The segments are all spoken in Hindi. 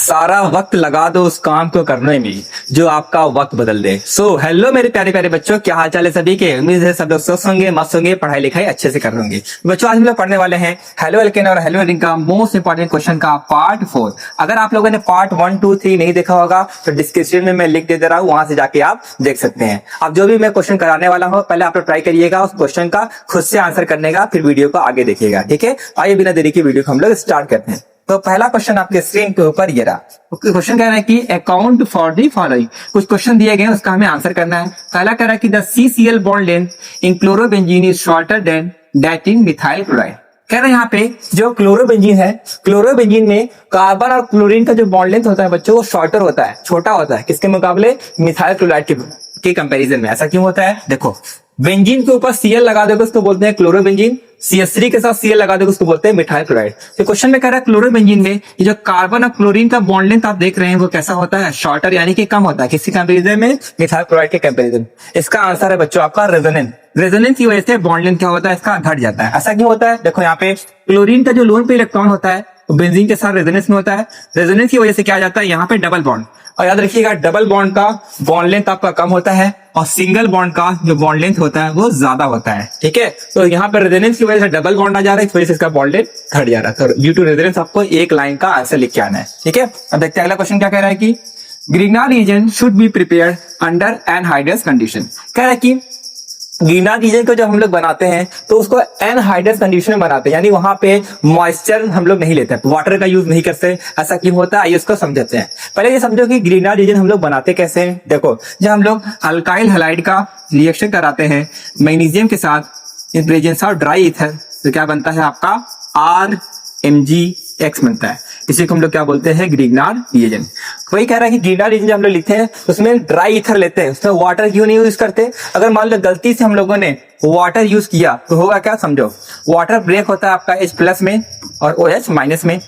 सारा वक्त लगा दो उस काम को करने में जो आपका वक्त बदल दे। सो हेलो मेरे प्यारे प्यारे बच्चों, क्या हाल चाल है सभी के। उम्मीद है सब लोग स्वस्थ होंगे, मस्त होंगे, पढ़ाई लिखाई अच्छे से कर रहे होंगे। बच्चों आज हम लोग पढ़ने वाले हैं हेलो एल्केन और हेलो एल्केन का मोस्ट इंपॉर्टेंट क्वेश्चन का पार्ट 4। अगर आप लोगों ने पार्ट 1, 2, 3 नहीं देखा होगा तो डिस्क्रिप्शन में मैं लिंक दे रहा हूँ, वहां से जाके आप देख सकते हैं। अब जो भी मैं क्वेश्चन कराने वाला हूँ पहले आप लोग ट्राई करिएगा उस क्वेश्चन का खुद से आंसर करने का, फिर वीडियो को आगे देखिएगा। ठीक है, आइए बिना देरी की वीडियो को हम लोग स्टार्ट करते हैं। तो पहला क्वेश्चन आपके स्क्रीन के ऊपर ये रहा। क्वेश्चन कह रहा है कि अकाउंट फॉर दी फॉलोइंग। कुछ क्वेश्चन दिए गए उसका हमें आंसर करना है। पहला कह रहा है कि the CCl bond length in chlorobenzene is shorter than that in methyl chloride. कह रहे हैं यहाँ पे जो क्लोरोबेंजीन है, क्लोरोबेंजीन में कार्बन और क्लोरीन का जो बॉन्ड लेंथ होता है बच्चों वो शॉर्टर होता है, छोटा होता है। किसके मुकाबले? मिथाइल क्लोराइड के कंपैरिजन में। ऐसा क्यों होता है? देखो, बेंजीन के ऊपर Cl लगा दोगे उसको बोलते हैं क्लोरोबेंजीन, CH3 के साथ Cl लगा दोगे उसको बोलते हैं मिथाइल क्लोराइड। तो क्वेश्चन में कह रहा है क्लोरोबेंजीन में ये जो कार्बन और क्लोरीन का बॉन्ड लेंथ आप देख रहे हैं वो कैसा होता है? शॉर्टर, यानी कि कम होता है। किसी कंपैरिजन में? मिथाइल क्लोराइड के कंपैरिजन। इसका आंसर है बच्चों आपका रेजोनेंस। रेजोनेंस की वजह से बॉन्ड लेंथ क्या होता है? इसका घट जाता है। ऐसा क्यों होता है? देखो यहाँ पे क्लोरीन का जो लोन पे इलेक्ट्रॉन होता है वो बेंजीन के साथ रेजोनेंस में होता है। रेजोनेंस की वजह से क्या जाता है? यहाँ पे डबल बॉन्ड। और याद रखिएगा डबल बॉन्ड का बॉन्ड लेंथ आपका कम होता है और सिंगल बॉन्ड का जो बॉन्ड लेंथ होता है वो ज्यादा होता है। ठीक है, तो यहाँ पर रेजोनेंस की वजह से डबल बॉन्ड आ जा रहा है, इस वजह से इसका बॉन्ड लेंथ घट जा रहा है। तो ड्यू टू रेजोनेंस आपको एक लाइन का आंसर लिख के आना है। ठीक है, अब देखते हैं अगला क्वेश्चन क्या कह रहा है कि Grignard reason should be prepared under anhydrous condition. कह रहा है कि ग्रिग्नार्ड रीजन को जब हम लोग बनाते हैं तो उसको एनहाइड्रस कंडीशन में बनाते हैं, यानी वहां पे मॉइस्चर हम लोग नहीं लेते, वाटर का यूज नहीं करते। ऐसा क्यों होता है आइए इसको समझते हैं। पहले ये समझो कि ग्रिग्नार्ड रीजन हम लोग बनाते कैसे हैं। देखो, जब हम लोग अल्काइल हैलाइड का रिएक्शन कराते हैं मैग्नीशियम के साथ in presence of dry ether तो क्या बनता है आपका RMgX बनता है। इसी को हम लोग क्या बोलते हैं? Grignard reason. वही कह रहा है कि ग्रिग्नार्ड रीजन हम लोग लिखते हैं उसमें ड्राई ईथर लेते हैं, उसमें वाटर क्यों नहीं यूज करते? अगर मान लो गलती से हम लोगों ने वाटर यूज किया तो होगा क्या? समझो, वाटर ब्रेक होता है आपका H+ में और OH- में।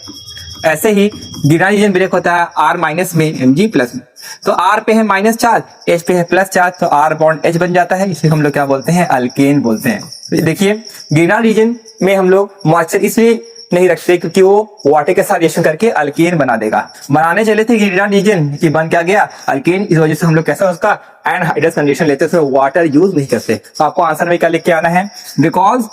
ऐसे ही ग्रिग्नार्ड रीजन ब्रेक होता है R- में Mg+ में। तो R पे है -4, H पे है +4, तो R बॉन्ड H बन जाता है। इसे हम लोग क्या बोलते हैं? अल्केन बोलते हैं। तो देखिए ग्रिग्नार्ड रीजन में हम लोग मॉइस्चर इसलिए नहीं रखते क्योंकि वो वाटर के साथ रिएक्शन करके अल्केन बना देगा। बनाने चले थे ग्रिग्नार्ड रीजन की बन क्या गया? अल्केन। इस वजह से हम लोग कैसा उसका एनहाइड्रस कंडीशन लेते हैं, उसमें वाटर यूज नहीं करते। तो आपको आंसर में क्या लिख के आना है? Because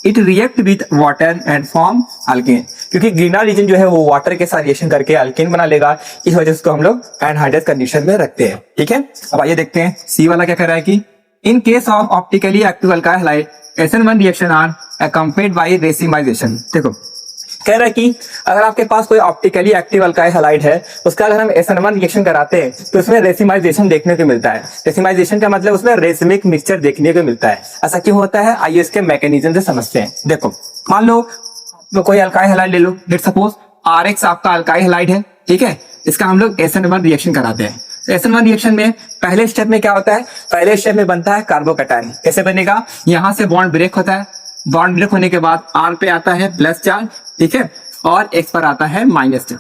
it react with water and form alkane. क्योंकि ग्रिग्नार्ड रीजन जो है वो वाटर के साथ रिएक्शन करके अल्केन बना लेगा, इस वजह से उसको हम लोग एनहाइड्रस कंडीशन में रखते हैं। ठीक है, अब आइए देखते हैं सी वाला क्या कह रहा है कि in case of optically active alkyl halide SN1 reaction are accompanied by racemisation. देखो कह रहा है कि अगर आपके पास कोई ऑप्टिकली एक्टिव अल्काइल हैलाइड है उसका अगर हम SN1 रिएक्शन कराते हैं तो उसमें रेसिमाइजेशन देखने को मिलता है। रेसिमाइजेशन का मतलब उसमें रेसिमिक मिक्सचर देखने को मिलता है। ऐसा क्यों होता है आइए इसके मैकेनिज्म से समझते हैं। देखो, मान लो तो कोई अल्काइल हैलाइड ले लो, लेट्स सपोज RX आपका अल्काइल हैलाइड है। ठीक है, इसका हम लोग SN1 रिएक्शन कराते हैं। SN1 रिएक्शन में पहले स्टेप में क्या होता है? पहले स्टेप में बनता है कार्बोकैटायन। कैसे बनेगा? यहां से बॉन्ड ब्रेक होता है, बॉन्ड ब्रेक होने के बाद R पे आता है +4, ठीक है, और X पर आता है -4।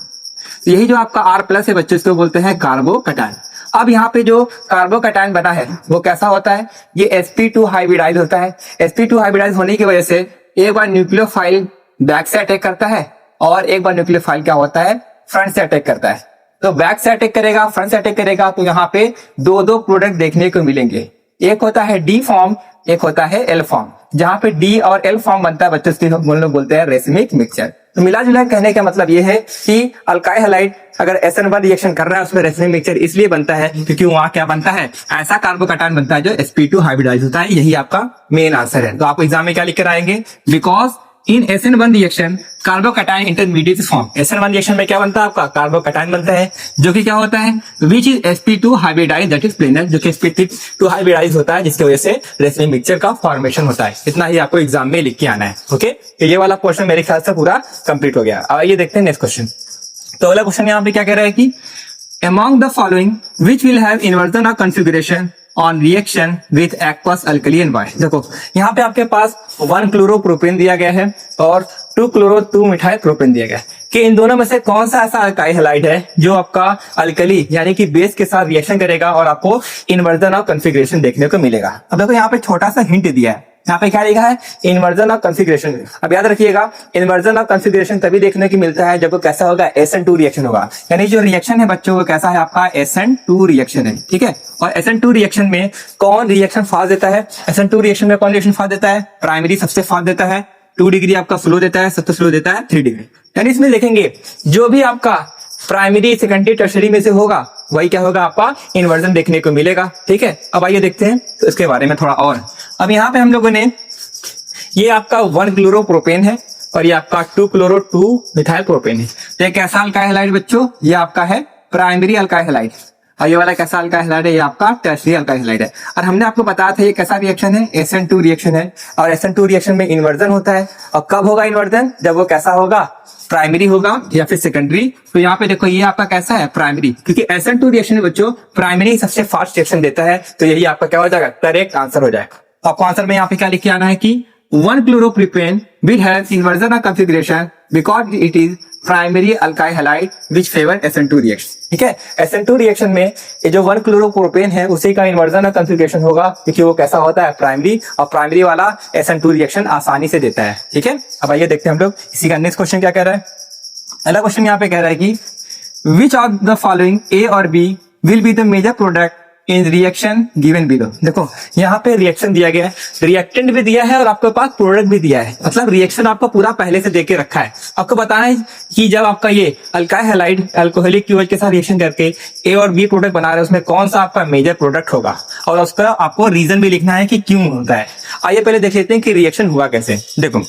तो यही जो आपका R+ है बच्चों, इसको बोलते हैं कार्बोकैटायन। अब यहाँ पे जो कार्बोकैटायन बना है वो कैसा होता है? ये sp2 हाइब्रिडाइज होता है। sp2 हाइब्रिडाइज होने की वजह से एक बार न्यूक्लियोफाइल बैक से अटैक करता है और एक बार न्यूक्लियोफाइल क्या होता है? फ्रंट से अटैक करता है। तो बैक से अटैक करेगा, फ्रंट से अटैक करेगा, तो यहाँ पे दो प्रोडक्ट देखने को मिलेंगे। एक होता है D फॉर्म, एक होता है L फॉर्म। जहां पे D और L फॉर्म बनता है बच्चों इसको हम लोग बोलते हैं रेसिमिक मिक्सचर। तो मिला जुला कहने का मतलब ये है कि अल्काइल हैलाइड अगर SN1 रिएक्शन कर रहा है उसमें रेसिमिक मिक्सचर इसलिए बनता है क्योंकि वहां क्या बनता है? ऐसा कार्बोकैटायन बनता है जो sp2 हाइब्रिडाइज होता है। यही आपका मेन आंसर है। तो आपको एग्जाम में क्या लिख कर आएंगे? Because in SN1 reaction carbocation intermediate form. SN1 reaction में क्या बनता है आपका? कार्बोकैटायन बनता है जो कि क्या होता है? Which is sp2 hybridize that is planar, जो कि sp2 हाइब्रिडाइज होता है जिसकी वजह से रेसिमिक मिक्सचर का फॉर्मेशन होता है। इतना ही आपको एग्जाम में लिख के आना है। ओके, तो ये वाला क्वेश्चन मेरे ख्याल से पूरा कंप्लीट हो गया। अब ये देखते हैं नेक्स्ट क्वेश्चन। तो अगला क्वेश्चन यहाँ पे क्या कह रहा है कि among the following which will have inversion of configuration on reaction with aqueous alkali and base। देखो यहाँ पे आपके पास 1 क्लोरोप्रोपेन दिया गया है और 2 मिथाइल प्रोपेन दिया गया है कि इन दोनों में से कौन सा ऐसा अल्काइल हैलाइड है जो आपका अल्कली यानी कि बेस के साथ रिएक्शन करेगा और आपको इन्वर्जन ऑफ कॉन्फ़िगरेशन देखने को मिलेगा। अब देखो यहाँ पे छोटा सा हिंट दिया है। यहाँ पे क्या लिखा है, इन्वर्जन ऑफ कॉन्फिगरेशन। अब याद रखिएगा, इन्वर्जन ऑफ कॉन्फिगरेशन तभी देखने को मिलता है जब वो कैसा होगा, SN2 रिएक्शन होगा। यानी जो रिएक्शन है बच्चों वो कैसा है आपका, SN2 रिएक्शन है, ठीक है। और SN2 रिएक्शन में कौन रिएक्शन फास्ट देता है, SN2 रिएक्शन में कौन रिएक्शन फास्ट देता है, प्राइमरी सबसे फास्ट देता है, 2 डिग्री आपका स्लो देता है, सबसे स्लो देता है 3 डिग्री। यानी इसमें देखेंगे जो भी आपका प्राइमरी सेकेंडरी टर्शरी में से होगा वही क्या होगा, आपका इन्वर्जन देखने को मिलेगा, ठीक है। अब आइए देखते हैं तो इसके बारे में थोड़ा और। अब यहाँ पे हम लोगों ने, ये आपका 1 क्लोरोप्रोपेन है और ये आपका 2 क्लोरो 2 मिथाइल प्रोपेन है। तो ये कैसा अल्काइल हैलाइड बच्चों, ये आपका है प्राइमरी अल्काइल हैलाइड, और ये वाला कैसा अल्काइल हैलाइड है, ये आपका टर्शियरी अल्काइल हैलाइड है। और हमने आपको बताया था ये कैसा रिएक्शन है, SN2 रिएक्शन है। और SN2 रिएक्शन में इन्वर्जन होता है। और कब होगा इन्वर्जन, जब वो कैसा होगा, प्राइमरी होगा या फिर सेकेंडरी। तो यहाँ पे देखो ये आपका कैसा है, प्राइमरी, क्योंकि SN2 रिएक्शन में बच्चों प्राइमरी सबसे फास्ट रिएक्शन देता है। तो यही आपका क्या हो जाएगा, करेक्ट आंसर हो जाएगा। आपको आंसर में यहाँ पे क्या लिख के आना है कि 1 chloropropane will have inversion of configuration because it is primary alkyl halide which favor SN2 reaction, ठीक है। SN2 रिएक्शन में ये जो 1 क्लोरोप्रोपेन है उसी का इन्वर्जन ऑफ कॉन्फिगरेशन होगा, क्योंकि वो कैसा होता है, प्राइमरी, और प्राइमरी वाला SN2 रिएक्शन आसानी से देता है, ठीक है। अब आइए देखते हैं हम लोग इसी का नेक्स्ट क्वेश्चन क्या कह रहा है। अगला क्वेश्चन यहाँ पे कह रहा है कि which of the following A और B will be the major product in reaction given below. देखो यहाँ पे रिएक्शन दिया गया है, रिएक्टेंट भी दिया है और आपके पास प्रोडक्ट भी दिया है, मतलब रिएक्शन आपका पूरा पहले से देके रखा है। आपको बताना है कि जब आपका ये अल्काइल हैलाइड अल्कोहलिक क्यूएच के साथ रिएक्शन करके A और B प्रोडक्ट बना रहे हैं, उसमें कौन सा आपका मेजर प्रोडक्ट होगा, और उसका आपको रीजन भी लिखना है कि क्यों होता है। आइए पहले देख लेते हैं कि रिएक्शन हुआ कैसे। देखो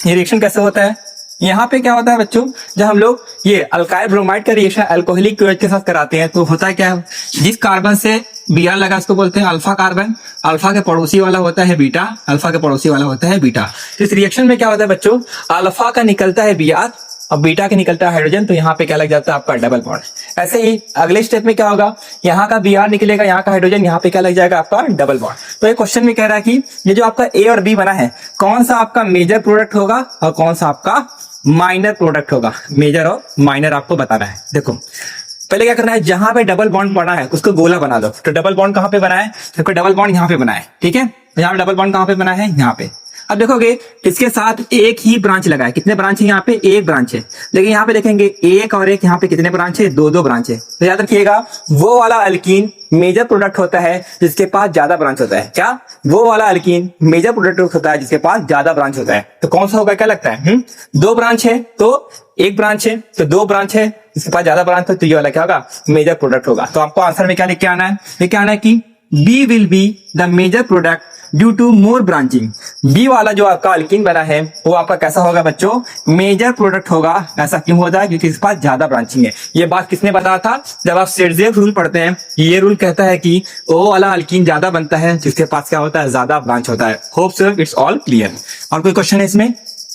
ये रिएक्शन कैसे होता है। यहाँ पे क्या होता है बच्चों, जब हम लोग ये अल्काइल ब्रोमाइड का रिएक्शन अल्कोहलिक क्यूएच के साथ कराते हैं तो होता है क्या, जिस कार्बन से Br लगा उसको बोलते हैं अल्फा कार्बन, अल्फा के पड़ोसी वाला होता है बीटा, अल्फा के पड़ोसी वाला होता है बीटा। तो इस रिएक्शन में क्या होता है बच्चों, अल्फा का निकलता है Br और बीटा के निकलता है हाइड्रोजन, तो यहाँ पे क्या लग जाता है आपका डबल बॉन्ड। ऐसे ही अगले स्टेप में क्या होगा, यहाँ का Br निकलेगा, यहाँ का हाइड्रोजन, यहाँ पे क्या लग जाएगा आपका डबल बॉन्ड। तो ये क्वेश्चन में कह रहा है कि ये जो आपका A और B बना है कौन सा आपका मेजर प्रोडक्ट होगा और कौन सा आपका माइनर प्रोडक्ट होगा। मेजर और माइनर आपको बताना है। देखो पहले क्या करना है, जहां पे डबल बॉन्ड बना है उसको गोला बना दो। तो डबल बॉन्ड कहां पे बना है, देखो डबल बॉन्ड यहाँ पे बना है, ठीक है। यहाँ पे डबल बॉन्ड कहां पे बना है, यहाँ पे। अब देखोगे इसके साथ एक ही ब्रांच लगा है, कितने ब्रांच है यहाँ पे, एक ब्रांच है। लेकिन यहाँ पे देखेंगे एक और एक, यहाँ पे कितने ब्रांच है, 2 ब्रांच है। तो याद रखिएगा वो वाला अल्कीन मेजर प्रोडक्ट होता है जिसके पास ज्यादा ब्रांच होता है। क्या, वो वाला अल्कीन मेजर प्रोडक्ट होता है जिसके पास ज्यादा ब्रांच होता है। तो कौन सा होगा, क्या लगता है, 2 ब्रांच है तो एक ब्रांच है, तो 2 ब्रांच है, इसके पास ज्यादा ब्रांच है, तो ये वाला क्या होगा, मेजर प्रोडक्ट होगा। तो आपको आंसर में क्या लिख के आना है, लिख के आना है कि B will be the major product due to more branching. B वाला जो आपका अल्कीन बना है वो आपका कैसा होगा बच्चों, मेजर प्रोडक्ट होगा। ऐसा क्यों होता है, क्योंकि इसके पास ज्यादा ब्रांचिंग है। ये बात किसने बताया था, जब आप शेरजेफ रूल पढ़ते हैं, ये रूल कहता है कि ओ वाला अल्कीन ज्यादा बनता है जिसके पास क्या होता है, ज्यादा ब्रांच होता है। Hope so it's all clear. और कोई क्वेश्चन है इसमें,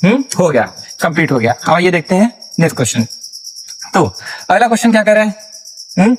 हो गया, कंप्लीट हो गया। अब ये देखते हैं नेक्स्ट क्वेश्चन। तो अगला क्वेश्चन क्या कह रहा है,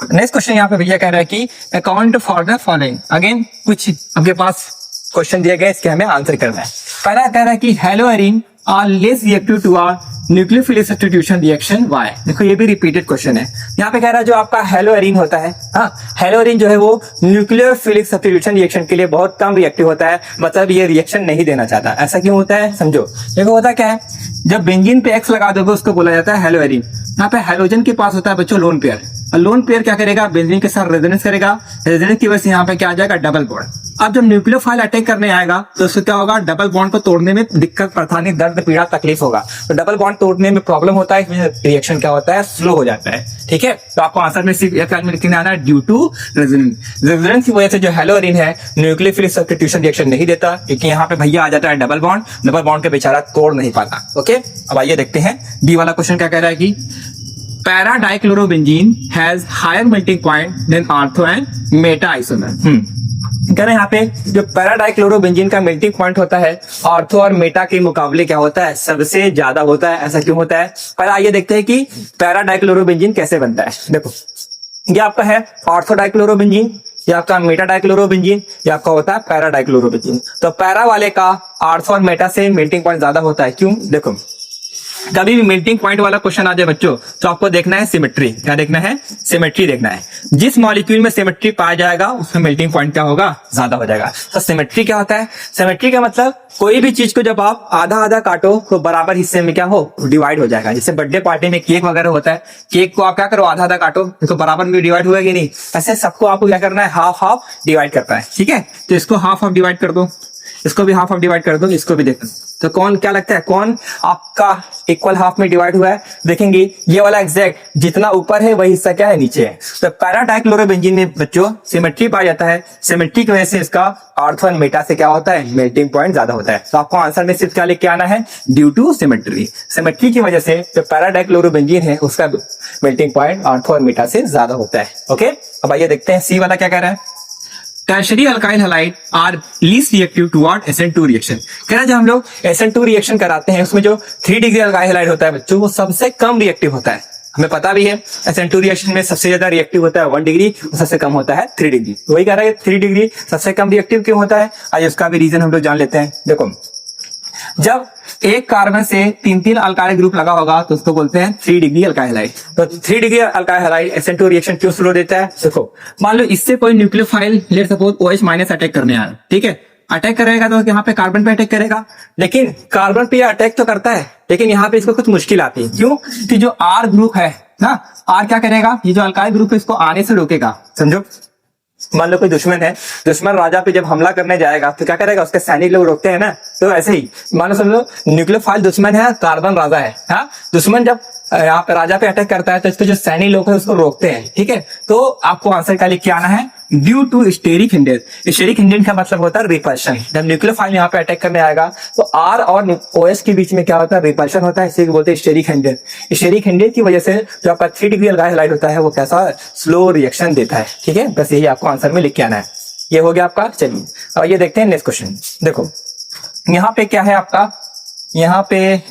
नेक्स्ट क्वेश्चन यहाँ पे भैया कह रहा है कि account for the following. Again कुछ आपके पास क्वेश्चन दिया गया, इसके हमें आंसर करना है। पहला कह रहा है कि haloarene are less reactive to are nucleophilic substitution reaction why. देखो ये भी रिपीटेड क्वेश्चन है। यहाँ पे कह रहा है जो आपका हेलोएरिन होता है, हाँ हेलोएरिन जो है वो न्यूक्लियोफिलिक सब्स्टिट्यूशन रिएक्शन के लिए बहुत कम रिएक्टिव होता है, मतलब ये रिएक्शन नहीं देना चाहता। ऐसा क्यों होता है समझो। देखो होता क्या है, जब बेंजीन पे एक्स लगा दोगे उसको बोला जाता है हेलोएरिन। यहाँ पे हाइड्रोजन के पास होता है बच्चों लोन पेयर, और लोन पेयर क्या करेगा, बेंजीन के साथ रेजोनेंस करेगा, रेजोनेंस की वजह से यहाँ पे क्या आ जाएगा, डबल बॉन्ड। अब जब न्यूक्लियोफाइल अटैक करने आएगा तो उसको क्या होगा, डबल बॉन्ड को तोड़ने में दिक्कत, परेशानी, दर्द, पीड़ा, तकलीफ होगा। तो डबल बॉन्ड तोड़ने में प्रॉब्लम होता है, रिएक्शन क्या होता है, स्लो हो जाता है। ठीक है, तो आपको आंसर में सिर्फ लिखना आना ड्यू टू रेजोनेंस। रेजोनेंस की वजह से जो हेलोएरिन है न्यूक्लियोफिलिक सब्स्टिट्यूशन रिएक्शन नहीं देता, क्योंकि यहाँ पे भैया आ जाता है डबल बॉन्ड, डबल बॉन्ड के बेचारा तोड़ नहीं पाता। ओके, अब आइए देखते हैं बी वाला क्वेश्चन क्या कह रहा है कि para dichlorobenzene has higher melting point than ortho and meta isomer. कह रहे हैं यहाँ पे जो पैरा डाइक्लोरोबेंजीन का मेल्टिंग पॉइंट होता है ऑर्थो और मेटा के मुकाबले क्या होता है, सबसे ज्यादा होता है। ऐसा क्यों होता है, पहले आइए देखते हैं कि पैरा डाइक्लोरोबेंजीन कैसे बनता है। देखो ये आपका है ऑर्थो डाइक्लोरोबेंजीन, ये आपका मेटा डाइक्लोरोबेंजीन, ये आपका होता है पैरा डाइक्लोरोबेंजीन। तो पैरा वाले का ऑर्थो और मेटा से मेल्टिंग पॉइंट ज्यादा होता है। क्यों, देखो कभी भी मेल्टिंग पॉइंट वाला क्वेश्चन आ जाए बच्चों, तो आपको देखना है सिमेट्री। क्या देखना है? सिमेट्री देखना है। जिस मॉलिक्यूल में सिमेट्री पाया जाएगा उसमें मेल्टिंग पॉइंट क्या होगा? ज्यादा हो जाएगा। तो सिमेट्री क्या होता है? सिमेट्री का मतलब कोई भी चीज को जब आप आधा आधा काटो तो बराबर हिस्से में क्या हो? डिवाइड हो जाएगा। जैसे बर्थडे पार्टी में केक वगैरह होता है, केक को आप क्या करो? आधा आधा काटो तो बराबर में डिवाइड हुआ कि नहीं? ऐसे सबको आपको क्या करना है? हाफ हाफ डिवाइड करता है। ठीक है, तो इसको हाफ हाफ डिवाइड कर दो, इसको भी हाफ हाफ डिवाइड कर दो, इसको भी देखो। तो कौन क्या लगता है कौन आपका इक्वल हाफ में डिवाइड हुआ है? देखेंगे ये वाला एग्जैक्ट जितना ऊपर है वही हिस्सा क्या है? नीचे है। तो पैरा डाइक्लोरोबेंजीन में बच्चों सिमेट्री पाया जाता है। सिमेट्री की वजह से इसका ऑर्थो एंड मेटा से क्या होता है? मेल्टिंग पॉइंट ज्यादा होता है। तो आपको आंसर में सिर्फ क्या लेके आना है? Due to symmetry. सिमेट्री की वजह से जो पैरा डाइक्लोरोबेंजीन है उसका melting point ortho and Meta से ज्यादा होता है। ओके, अब आइए देखते हैं सी वाला क्या कह रहा है। Tertiary alkyl halide are least reactive toward SN2 reaction. कह रहा है जब हम लोग SN2 रिएक्शन कराते हैं उसमें जो 3 डिग्री अल्काइल हैलाइड होता है बच्चों वो सबसे कम रिएक्टिव होता है। हमें पता भी है SN2 रिएक्शन में सबसे ज्यादा रिएक्टिव होता है 1 डिग्री और सबसे कम होता है 3 डिग्री। तो वही कह रहा है 3 डिग्री सबसे कम रिएक्टिव क्यों होता है? आज उसका भी रीजन हम लोग जान लेते हैं। देखो, जब एक कार्बन से 3 अल्काइल ग्रुप लगा होगा तो उसको बोलते हैं 3 डिग्री अल्काइल हैलाइड। तो 3 degree alkyl halide SN2 reaction क्यों स्लो देता है? देखो, मान लो इससे कोई nucleophile let suppose OH minus attack करने आया, ठीक है, अटैक करेगा तो यहाँ पे कार्बन पे अटैक करेगा, लेकिन कार्बन पे अटैक तो करता है लेकिन यहाँ पे इसको कुछ मुश्किल आती है। क्यों? कि जो R ग्रुप है ना, R क्या करेगा? ये जो अल्काइल ग्रुप है इसको आने से रोकेगा। समझो, मान लो कोई दुश्मन है, दुश्मन राजा पे जब हमला करने जाएगा तो क्या करेगा? उसके सैनिक लोग रोकते हैं ना। तो ऐसे ही मान लो समझो न्यूक्लियोफाइल दुश्मन है, कार्बन राजा है। हाँ, दुश्मन जब यहाँ पे राजा पे अटैक करता है तो इसके जो सैनिक लोग है उसको रोकते हैं। ठीक है, तो आपको आंसर क्या लिख के आना है? Due to steric hindrance. Steric hindrance का मतलब होता है रिपल्शन। जब न्यूक्लियोफाइल यहाँ पे अटैक करने आएगा तो R और OH के बीच में क्या होता है? रिपल्शन होता है। इसे बोलते हैं स्टेरिक हिंडेंस। स्टेरिक हिंडेंस की वजह से जो आपका 3 डिग्री अल्काइल हैलाइड होता है वो कैसा? स्लो रिएक्शन देता है। ठीक है, बस यही आपको आंसर में लिख के आना है। ये हो गया आपका। चलिए और ये देखते हैं नेक्स्ट क्वेश्चन। देखो यहाँ पे क्या है आपका? यहाँ पे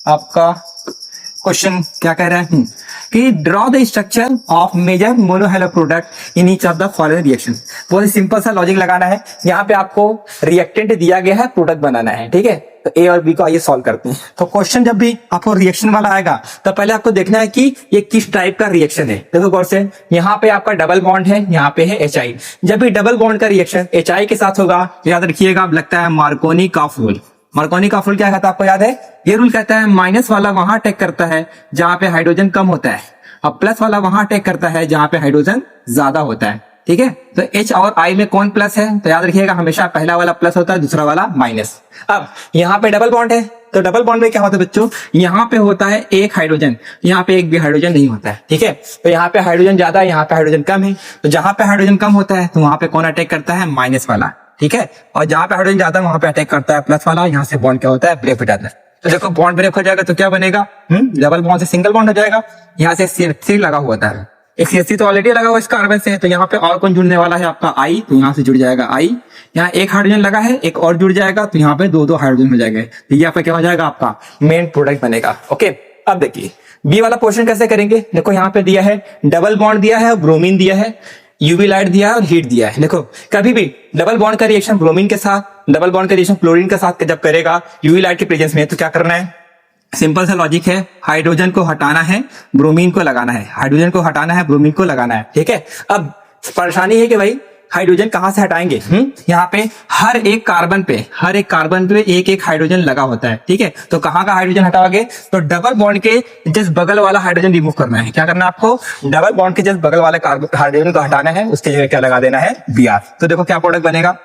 आपका क्वेश्चन क्या कह रहा है कि draw the structure of major monohalo product in each of the following reaction. बहुत सिंपल सा लॉजिक लगाना है। यहाँ पे आपको रिएक्टेंट दिया गया है, प्रोडक्ट बनाना है। ठीक है, तो ए और बी को आइए सॉल्व करते हैं। तो क्वेश्चन जब भी आपको रिएक्शन वाला आएगा तो पहले आपको देखना है कि ये किस टाइप का रिएक्शन है। देखो गौर से, यहाँ पे आपका डबल बॉन्ड है, यहाँ पे है HI। जब भी डबल बॉन्ड का रिएक्शन HI के साथ होगा, याद रखिएगा, अब लगता है मार्कोनी का रूल। मार्कोनी का रूल क्या कहता है आपको याद है? ये रूल कहता है माइनस वाला वहां अटैक करता है जहां पे हाइड्रोजन कम होता है और प्लस वाला वहां अटैक करता है जहां पे हाइड्रोजन ज्यादा होता है। ठीक है, तो H और I में कौन प्लस है? तो याद रखिएगा हमेशा पहला वाला प्लस होता है, दूसरा वाला माइनस। अब यहाँ पे डबल बॉन्ड है तो डबल बॉन्ड में क्या होता है बच्चों? यहाँ पे होता है एक हाइड्रोजन, यहाँ पे एक भी हाइड्रोजन नहीं होता है। ठीक है, तो यहाँ पे हाइड्रोजन ज्यादा है, यहाँ पे हाइड्रोजन कम है। तो जहां पे हाइड्रोजन कम होता है तो वहां पे कौन अटैक करता है? माइनस वाला। ठीक है, और जहां पे हाइड्रोजन ज्यादा है वहां पे अटैक करता है प्लस वाला। यहाँ से बॉन्ड क्या होता है? ब्रेक हो जाता है। तो देखो बॉन्ड ब्रेक हो जाएगा तो क्या बनेगा? डबल बॉन्ड से सिंगल बॉन्ड हो जाएगा। यहाँ से CH3 लगा हुआ था, एक CH3 तो ऑलरेडी लगा हुआ इस कार्बन से, तो यहाँ पे और कौन जुड़ने वाला है? आपका I। तो यहाँ से जुड़ जाएगा I। यहाँ एक हाइड्रोजन लगा है, एक और जुड़ जाएगा तो यहाँ पे दो हाइड्रोजन हो जाएंगे। तो यहाँ पे क्या हो जाएगा? आपका मेन प्रोडक्ट बनेगा। ओके, अब देखिए बी वाला पोर्शन कैसे करेंगे। देखो यहाँ पे दिया है डबल बॉन्ड दिया है, ब्रोमीन दिया है, UV लाइट दिया है और हीट दिया है। देखो कभी भी डबल बॉन्ड का रिएक्शन ब्रोमीन के साथ, डबल बॉन्ड का रिएक्शन क्लोरीन के साथ जब करेगा UV लाइट के प्रेजेंस में, तो क्या करना है? सिंपल सा लॉजिक है, हाइड्रोजन को हटाना है, ब्रोमीन को लगाना है। हाइड्रोजन को हटाना है, ब्रोमीन को लगाना है। ठीक है, अब परेशानी है कि भाई हाइड्रोजन कहां से हटाएंगे? यहाँ पे हर एक कार्बन पे एक एक हाइड्रोजन लगा होता है। ठीक है, तो कहाँ का हाइड्रोजन हटाओगे? तो डबल बॉन्ड के जस्ट बगल वाला हाइड्रोजन रिमूव करना है। क्या करना है आपको? डबल बॉन्ड के जस्ट बगल वाले हाइड्रोजन को हटाना है, उसके जगह क्या लगा देना है? Br। तो देखो क्या प्रोडक्ट बनेगा।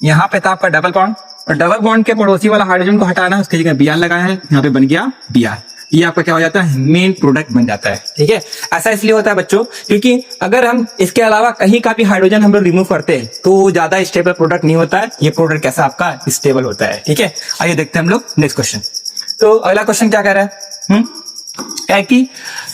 यहाँ पे था आपका डबल बॉन्ड और डबल बॉन्ड के पड़ोसी वाला हाइड्रोजन को हटाना है, उसकी जगह Br लगाया है, यहाँ पे बन गया Br। ये आपका क्या हो जाता है? मेन प्रोडक्ट बन जाता है। ठीक है, ऐसा इसलिए होता है बच्चों क्योंकि अगर हम इसके अलावा कहीं का भी हाइड्रोजन हम लोग रिमूव करते हैं तो ज्यादा स्टेबल प्रोडक्ट नहीं होता है। ये प्रोडक्ट कैसा आपका? स्टेबल होता है। ठीक है, आइए देखते हैं हम लोग नेक्स्ट क्वेश्चन। तो अगला क्वेश्चन क्या कह रहा है? है कि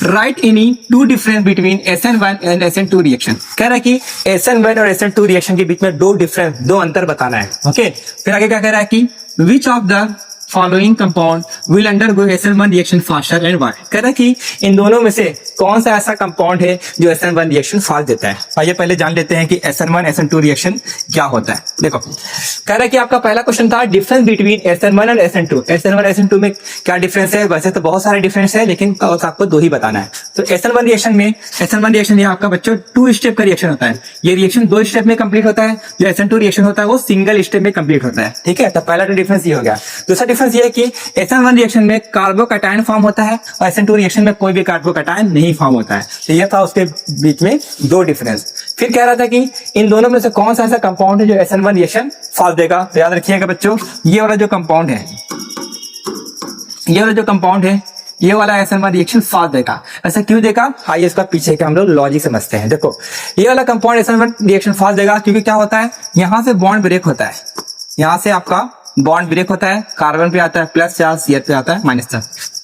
right any two difference between SN1 and SN2 reaction. कह रहा है कि SN1 और SN2 रिएक्शन के बीच में दो अंतर बताना है। ओके, फिर आगे क्या कह रहा है कि which of the following compound will undergo SN1 reaction faster and why. कह रहा है कि इन दोनों में से कौन सा ऐसा कंपाउंड है जो SN1 रिएक्शन फास्ट देता है। आइए पहले जान लेते हैं कि SN1 SN2 रिएक्शन क्या होता है। देखो कह रहा है कि आपका पहला क्वेश्चन था difference between SN1 and SN2। SN1 SN2 में क्या डिफरेंस है? वैसे तो बहुत सारे डिफरेंस है, लेकिन आपको दो ही बताना है। तो SN1 रिएक्शन ये आपका बच्चों 2 स्टेप का रिएक्शन होता है। ये रिएक्शन 2 स्टेप में कंप्लीट होता है। जो SN2 रिएक्शन होता है वो सिंगल स्टेप में कंप्लीट होता है। ठीक है, तो पहला तो डिफरेंस ये हो गया। दूसरा डिफरेंस ये है कि SN1 रिएक्शन में कार्बोकैटायन फॉर्म होता है और SN2 रिएक्शन में कोई भी कार्बोकैटायन नहीं फॉर्म होता है। तो ये था उसके बीच में दो डिफरेंस। फिर कह रहा था कि इन दोनों में से कौन सा ऐसा कंपाउंड है जो SN1 रिएक्शन फास्ट देगा। तो याद रखिएगा बच्चों, ये वाला जो कंपाउंड है ये वाला SN1 रिएक्शन फास्ट देगा। ऐसा क्यों देगा? आइए इसका पीछे का हम लोग लॉजिक समझते हैं। देखो ये वाला कंपाउंड SN1 रिएक्शन फास्ट देगा क्योंकि क्या होता है, यहां से बॉन्ड ब्रेक होता है। यहां से आपका बॉन्ड ब्रेक होता है, कार्बन पे आता है प्लस चार्ज, सीएच पे आता है माइनस चार्ज।